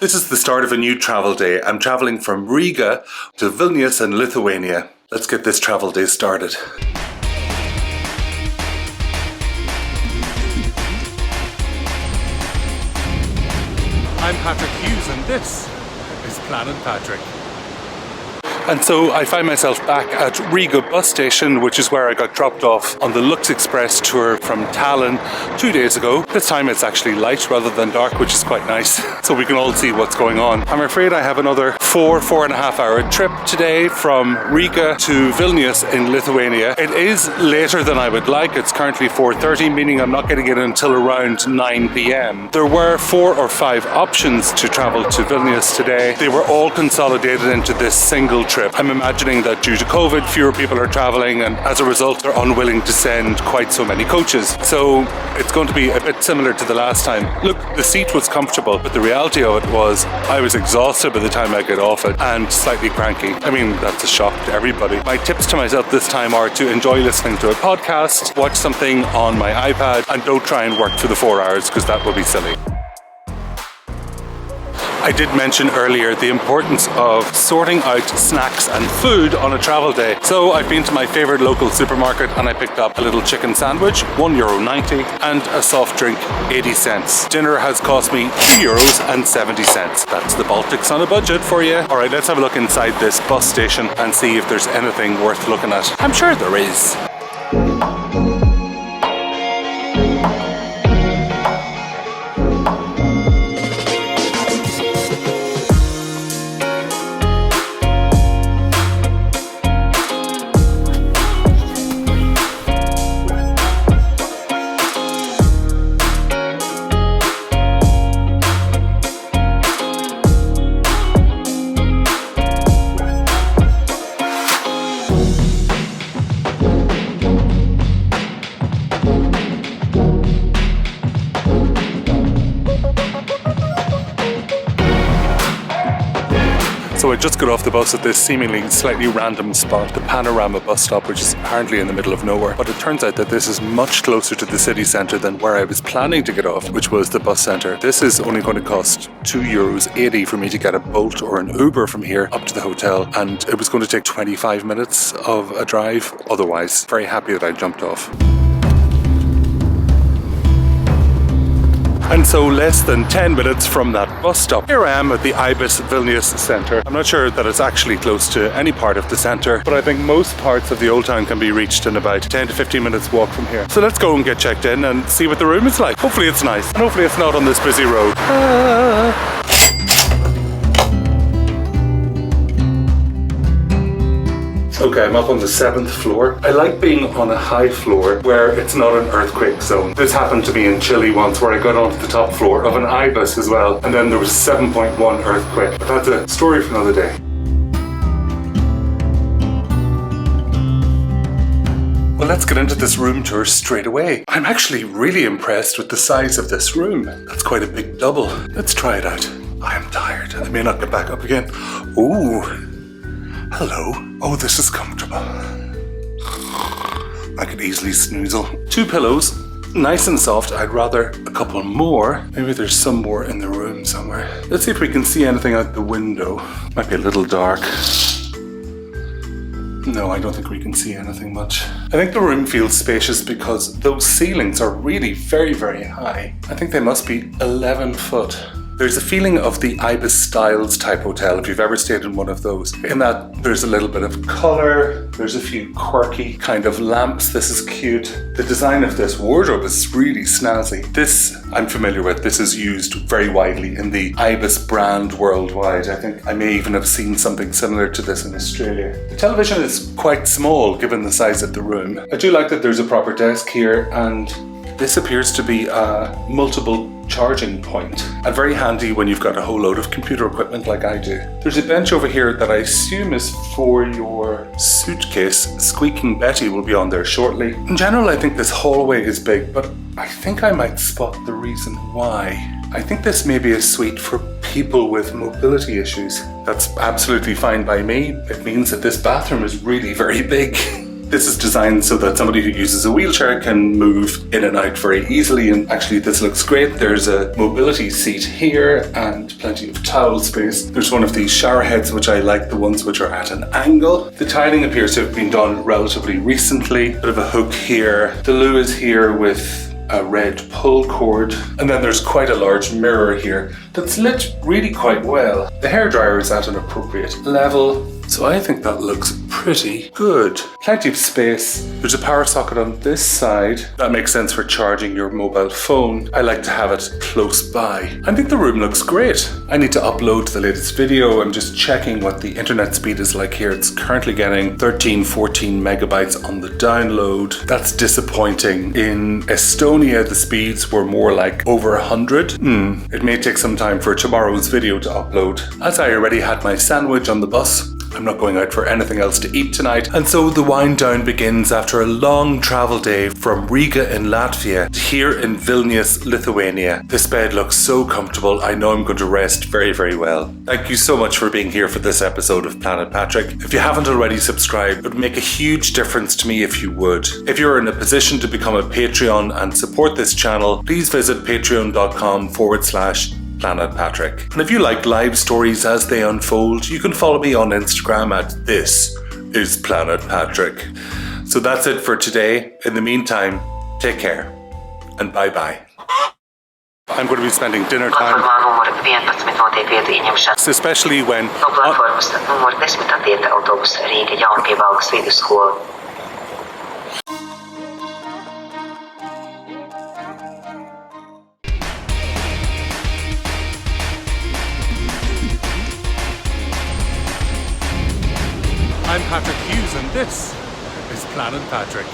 This is the start of a new travel day. I'm traveling from Riga to Vilnius in Lithuania. Let's get this travel day started. I'm Patrick Hughes and this is Planet Patrick. And so I find myself back at Riga Bus Station, which is where I got dropped off on the Lux Express tour from Tallinn 2 days ago. This time it's actually light rather than dark, which is quite nice, so we can all see what's going on. I'm afraid I have another 4.5 hour trip today from Riga to Vilnius in Lithuania. It is later than I would like. It's currently 4:30, meaning I'm not getting in until around 9 p.m. There were 4 or 5 options to travel to Vilnius today. They were all consolidated into this single trip. I'm imagining that due to COVID, fewer people are traveling, and as a result, they're unwilling to send quite so many coaches. So it's going to be a bit similar to the last time. Look, the seat was comfortable, but the reality of it was I was exhausted by the time I got off it and slightly cranky. I mean, that's a shock to everybody. My tips to myself this time are to enjoy listening to a podcast, watch something on my iPad, and don't try and work for the 4 hours because that would be silly. I did mention earlier the importance of sorting out snacks and food on a travel day. So I've been to my favourite local supermarket and I picked up a little chicken sandwich, €1.90, and a soft drink, 80 cents. Dinner has cost me €2.70. That's the Baltics on a budget for you. Alright, let's have a look inside this bus station and see if there's anything worth looking at. I'm sure there is. So I just got off the bus at this seemingly slightly random spot, the Panorama bus stop, which is apparently in the middle of nowhere. But it turns out that this is much closer to the city centre than where I was planning to get off, which was the bus centre. This is only going to cost €2.80 for me to get a Bolt or an Uber from here up to the hotel, and it was going to take 25 minutes of a drive otherwise. Very happy that I jumped off. And so less than 10 minutes from that bus stop, here I am at the Ibis Vilnius centre. I'm not sure that it's actually close to any part of the centre, but I think most parts of the old town can be reached in about 10 to 15 minutes walk from here. So let's go and get checked in and see what the room is like. Hopefully it's nice, and hopefully it's not on this busy road. Okay, I'm up on the 7th floor. I like being on a high floor where it's not an earthquake zone. This happened to me in Chile once where I got onto the top floor of an Ibis as well, and then there was 7.1 earthquake. But that's a story for another day. Well, let's get into this room tour straight away. I'm actually really impressed with the size of this room. That's quite a big double. Let's try it out. I am tired. I may not get back up again. Ooh. Hello. Oh, this is comfortable. I could easily snoozle. 2 pillows, nice and soft. I'd rather a couple more. Maybe there's some more in the room somewhere. Let's see if we can see anything out the window. Might be a little dark. No, I don't think we can see anything much. I think the room feels spacious because those ceilings are really very, very high. I think they must be 11 foot. There's a feeling of the Ibis Styles type hotel, if you've ever stayed in one of those, in that there's a little bit of colour, there's a few quirky kind of lamps. This is cute. The design of this wardrobe is really snazzy. This I'm familiar with. This is used very widely in the Ibis brand worldwide. I think I may even have seen something similar to this in Australia. The television is quite small given the size of the room. I do like that there's a proper desk here, and this appears to be a multiple charging point, and very handy when you've got a whole load of computer equipment like I do. There's a bench over here that I assume is for your suitcase. Squeaking Betty will be on there shortly. In general, I think this hallway is big, but I think I might spot the reason why. I think this may be a suite for people with mobility issues. That's absolutely fine by me. It means that this bathroom is really very big. This is designed so that somebody who uses a wheelchair can move in and out very easily, and actually this looks great. There's a mobility seat here and plenty of towel space. There's one of these shower heads, which I like, the ones which are at an angle. The tiling appears to have been done relatively recently. Bit of a hook here. The loo is here with a red pull cord, and then there's quite a large mirror here that's lit really quite well. The hairdryer is at an appropriate level, so I think that looks pretty good. Plenty of space. There's a power socket on this side. That makes sense for charging your mobile phone. I like to have it close by. I think the room looks great. I need to upload the latest video. I'm just checking what the internet speed is like here. It's currently getting 13-14 megabytes on the download. That's disappointing. In Estonia, the speeds were more like over 100. It may take some time for tomorrow's video to upload. As I already had my sandwich on the bus, I'm not going out for anything else to eat tonight, and so the wind down begins after a long travel day from Riga in Latvia to here in Vilnius, Lithuania. This bed looks so comfortable. I know I'm going to rest very, very well. Thank you so much for being here for this episode of Planet Patrick. If you haven't already subscribed, it would make a huge difference to me if you would. If you're in a position to become a Patreon and support this channel, please visit patreon.com/Planet Patrick. And if you like live stories as they unfold, you can follow me on Instagram at This Is Planet Patrick. So that's it for today. In the meantime, take care and bye bye. I'm going to be spending dinner time, especially when I'm Patrick Hughes, and this is Planet Patrick.